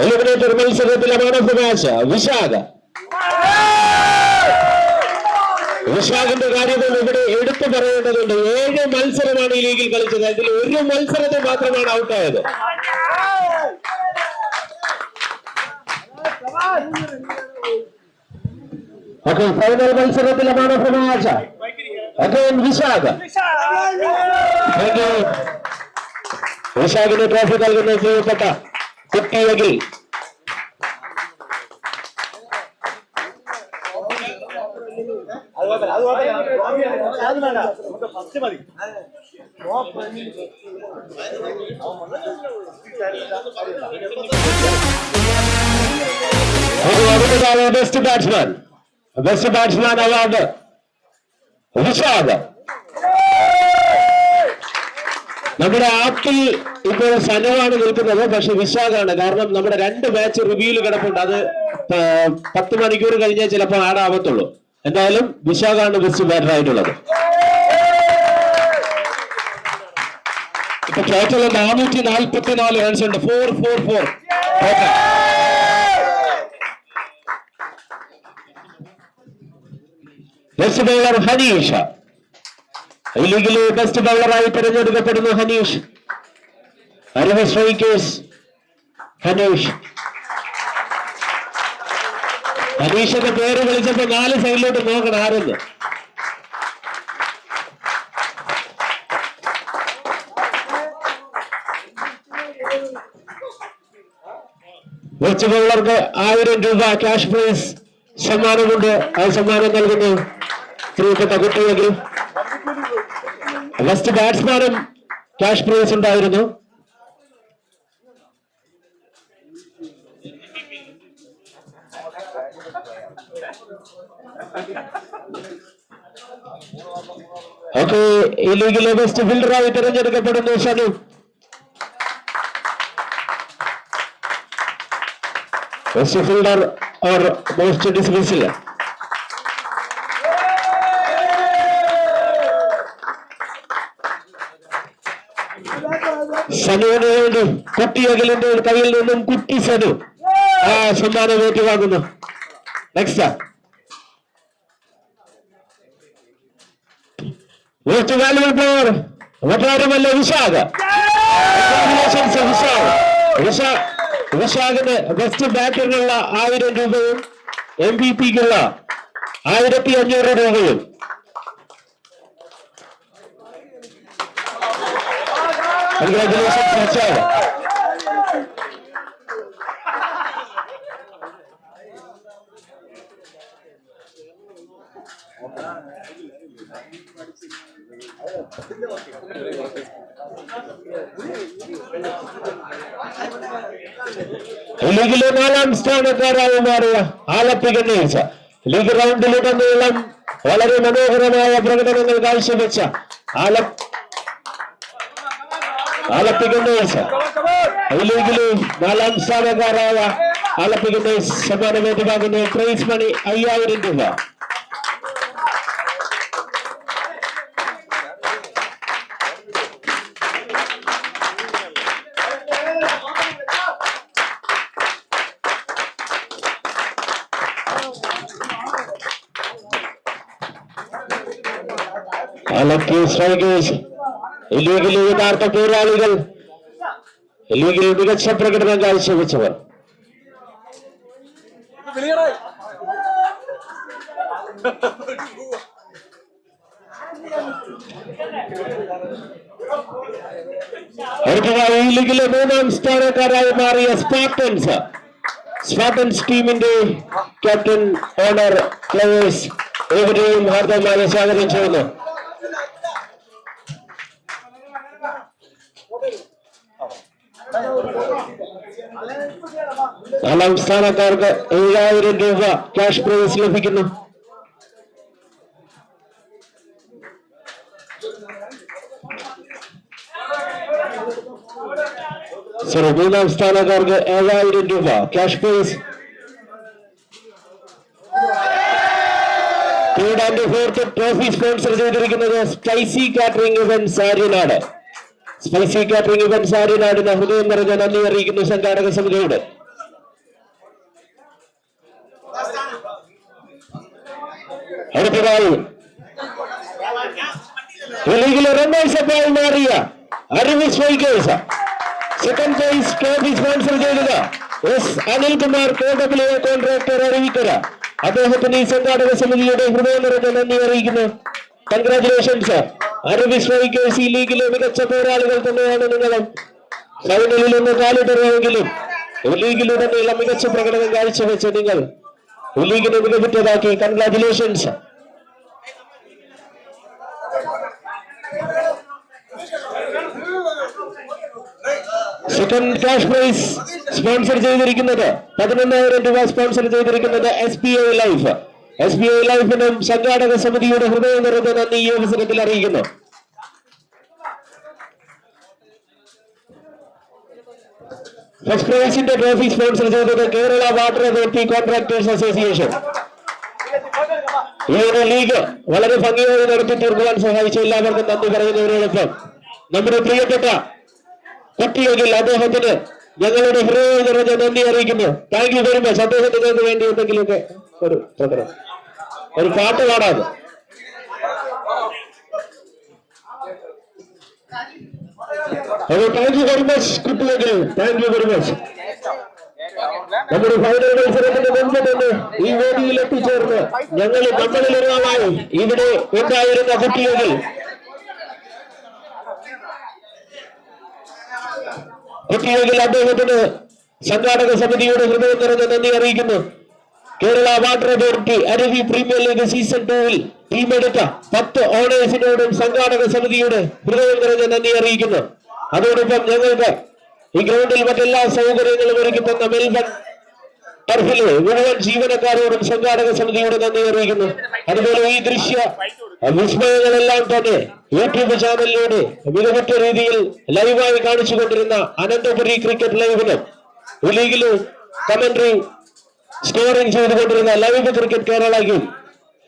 എലിമിനേറ്റർ മത്സരത്തിലെ man of the match Vishakh. വിശാഖിന്റെ കാര്യങ്ങൾ ഇവിടെ എടുത്തു പറയേണ്ടതുണ്ട്. 7 മത്സരമാണ് ഈ ലീഗിൽ കളിച്ചത്. അതിൽ 1 മത്സരത്തിൽ മാത്രമാണ് ഔട്ടായത്. ഓക്കെ, ഫൈനൽ മത്സരത്തിലെ man of the match again Vishakh. വിശാഖിന് ട്രോഫി നൽകുന്ന പ്രിയപ്പെട്ട കുട്ടിയകിൽ. Best batsman award Vishakh. നമ്മുടെ ആപ്പിൽ ഇപ്പോൾ സനവാണ് നിൽക്കുന്നത്, പക്ഷെ വിശാഖാണ്. കാരണം നമ്മുടെ 2 മാച്ച് റിവ്യൂല് കിടപ്പുണ്ട്. അത് 10 മണിക്കൂർ കഴിഞ്ഞാൽ ചിലപ്പോൾ ആഡ് ആവത്തുള്ളൂ. എന്തായാലും വിശാഖാണ് ബെസ്റ്റ് ബാറ്റർ ആയിട്ടുള്ളത്. ഇപ്പൊ ടോട്ടൽ 444 റൺസ് ഉണ്ട്. 444. Best bowler Hanish. ഈ ലീഗിലെ ബെസ്റ്റ് ബൗളറായി തിരഞ്ഞെടുക്കപ്പെടുന്നു ഹനീഷ്. അരവ സ്ട്രൈക്കേഴ്സ് ഹനീഷ്. ഹനീഷിന്റെ പേര് വിളിച്ചപ്പോ 4 സൈഡിലോട്ട് നോക്കണം ആരെന്ന്. ബെസ്റ്റ് ബൗളർക്ക് 1000 രൂപ ക്യാഷ് പ്രൈസ് സമ്മാനമുണ്ട്. ആ സമ്മാനം നൽകുന്നു പ്രിയപ്പെട്ട കുട്ടിയെങ്കിൽ. ബെസ്റ്റ് ബാറ്റ്സ്മാനും ക്യാഷ് പ്രൈസ് ഉണ്ടായിരുന്നു. ഓക്കെ, ഈ ലീഗിലെ ബെസ്റ്റ് ഫീൽഡറായി തിരഞ്ഞെടുക്കപ്പെടുന്നു Shanu. Best fielder or most dismissal സനുവിന് വേണ്ടി കുട്ടിയകലിന്റെ കയ്യിൽ നിന്നും കുട്ടി സനു ആ സമ്മാനം ഏറ്റുവാങ്ങുന്നു. നെക്സ്റ്റ് മോസ്റ്റ് വാല്യുബിൾ പ്ലെയർ മറ്റാരുമല്ല വിശാഖ്. വിശാഖിന് ബെസ്റ്റ് ബാറ്ററിനുള്ള 1000 രൂപയും MVP-ക്കുള്ള 1500 രൂപയും. കൺഗ്രാറ്റുലേഷൻസ് വിശാഖ്. ലീഗിലെ 4ാം സ്ഥാനക്കാരായി മാറിയ ആലപ്പി ഗണേശ് ലീഗ് റൗണ്ടിലുടനീളം വളരെ മനോഹരമായ പ്രകടനങ്ങൾ കാഴ്ചവെച്ച ആലപ്പി ഗണേശ് ലീഗിലെ 4ാം സ്ഥാനക്കാരായ ആലപ്പി ഗണേശ് സമ്മാനം ഏറ്റുവാങ്ങുന്ന പ്രൈസ് മണി 5000 രൂപ. ആലപ്പി സ്ട്രൈക്കേഴ്സ് ലീഗിലെ യഥാർത്ഥ പോരാളികൾ, ലീഗിൽ മികച്ച പ്രകടനം കാഴ്ചവെച്ചവർ. അടുത്തതായി ഈ ലീഗിലെ 3ാം സ്ഥാനക്കാരായി മാറിയ സ്പാർട്ടൻസ് ടീമിന്റെ ക്യാപ്റ്റൻ, ഓണർ, പ്ലേയേഴ്സ് ഏവരെയും ഹാർദവമായി സ്വാഗതം ചെയ്യുന്നു. നാലാം സ്ഥാനക്കാർക്ക് 7000 രൂപ ക്യാഷ് പ്രൈസ് ലഭിക്കുന്നു. മൂന്നാം സ്ഥാനക്കാർക്ക് 7000 രൂപ cash prize. 3rd and 4th trophy sponsor ചെയ്തിരിക്കുന്നത് spicy catering events Aryanad. Spicy catering events ആര്യനാടിന് ഹൃദയം നിറഞ്ഞ നന്ദി അറിയിക്കുന്നു സംഘാടക സമിതിയോട്. അടുത്തതായി ഈ ലീഗിലെ റണ്ണേഴ്സ് അപ്പായി മാറിയ Aruvi strikers. Second prize trophy sponsor ചെയ്തത് S Anilkumar KW contractor Aruvikkara. അദ്ദേഹത്തിന് ഈ സംഘാടക സമിതിയുടെ ഹൃദയം നിറഞ്ഞ നന്ദി അറിയിക്കുന്നു. കൺഗ്രാറ്റുലേഷൻസ് അരുവി സ്ട്രൈക്കേഴ്സ്. ഈ ലീഗിലെ മികച്ച പോരാളികൾ തന്നെയാണ് നിങ്ങളും. ഫൈനലിൽ ഒന്ന് കാലിടറുമെങ്കിലും ലീഗിലുടനീളം മികച്ച പ്രകടനം കാഴ്ചവെച്ച നിങ്ങൾ ലീഗിനെ മികവുറ്റതാക്കി. Congratulations. Second cash prize sponsor ചെയ്തിരിക്കുന്നത് 11,000 രൂപ സ്പോൺസർ ചെയ്തിരിക്കുന്നത് SBI ലൈഫ്. SBI ലൈഫിനും സംഘാടക സമിതിയുടെ ഹൃദയം നിറഞ്ഞ നന്ദി ഈ അവസരത്തിൽ അറിയിക്കുന്നു. ഫസ്റ്റ് പ്രൈസിന്റെ ട്രോഫി സ്പോൺസർ ചെയ്തത് Kerala water authority contractors association. ഈ ഒരു ലീഗ് വളരെ ഭംഗിയായി നടത്തി തീർക്കുവാൻ സഹായിച്ച എല്ലാവർക്കും നന്ദി പറയുന്നതിനോടൊപ്പം നമ്മുടെ പ്രിയപ്പെട്ട കുട്ടിയെങ്കിൽ അദ്ദേഹത്തിന് ഞങ്ങളുടെ ഹൃദയം നിറഞ്ഞ നന്ദി അറിയിക്കുന്നു. Thank you very much. അദ്ദേഹത്തിന് വേണ്ടി എന്തെങ്കിലുമൊക്കെ ഒരു പാട്ട് പാടാതെ. താങ്ക് യു വെരി മച്ച് കുട്ടിയെങ്കിൽ. Thank you very much. നമ്മുടെ ഫൈനൽ മത്സരത്തിന് മുമ്പ് തന്നെ ഈ വേദിയിൽ എത്തിച്ചേർന്ന് നമ്മളിൽ ഒരാളായി ഇവിടെ ഉണ്ടായിരുന്ന കുട്ടിയെങ്കിൽ അദ്ദേഹത്തിന് സംഘാടക സമിതിയുടെ ഹൃദയം നിറഞ്ഞ നന്ദി അറിയിക്കുന്നു. കേരള വാട്ടർ അതോറിറ്റി അരുവി പ്രീമിയർ ലീഗ് സീസൺ 2-ൽ ടീമെടുത്ത 10 ഓണേഴ്സിനോടും സംഘാടക സമിതിയുടെ ഹൃദയം നിറഞ്ഞ നന്ദി അറിയിക്കുന്നു. അതോടൊപ്പം ഞങ്ങൾക്ക് ഈ ഗ്രൗണ്ടിൽ മറ്റെല്ലാ സൗകര്യങ്ങളും ഒരുക്കി തന്ന മെൽബൺ ടർഫിലെ മുഴുവൻ ജീവനക്കാരോടും സംഘാടക സമിതിയുടെ നന്ദി അറിയിക്കുന്നു. അതുപോലെ ഈ ദൃശ്യ വിസ്മയങ്ങളെല്ലാം തന്നെ യൂട്യൂബ് ചാനലിലൂടെ മികവുറ്റ രീതിയിൽ ലൈവായി കാണിച്ചുകൊണ്ടിരുന്ന അനന്തപുരി ക്രിക്കറ്റ് ലൈവിനും ലീഗിലും കമന്ററി സ്കോറിംഗ് ചെയ്തുകൊണ്ടിരുന്ന ലൈവ് ക്രിക്കറ്റ് കേരളയ്ക്കും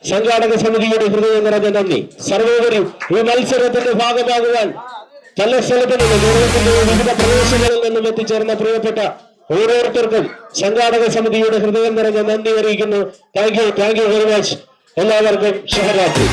സംഘാടക സമിതിയുടെ ഹൃദയം നിറഞ്ഞ നന്ദി. സർവോപരി ഈ മത്സരത്തിന്റെ ഭാഗമാകുവാൻ പല സ്ഥലത്തു നിന്നും കേരളത്തിന്റെ വിവിധ പ്രദേശങ്ങളിൽ നിന്നും എത്തിച്ചേർന്ന പ്രിയപ്പെട്ട ഓരോരുത്തർക്കും സംഘാടക സമിതിയുടെ ഹൃദയം നിറഞ്ഞ നന്ദി അറിയിക്കുന്നു. Thank you very much. എല്ലാവർക്കും ശുഭരാത്രി.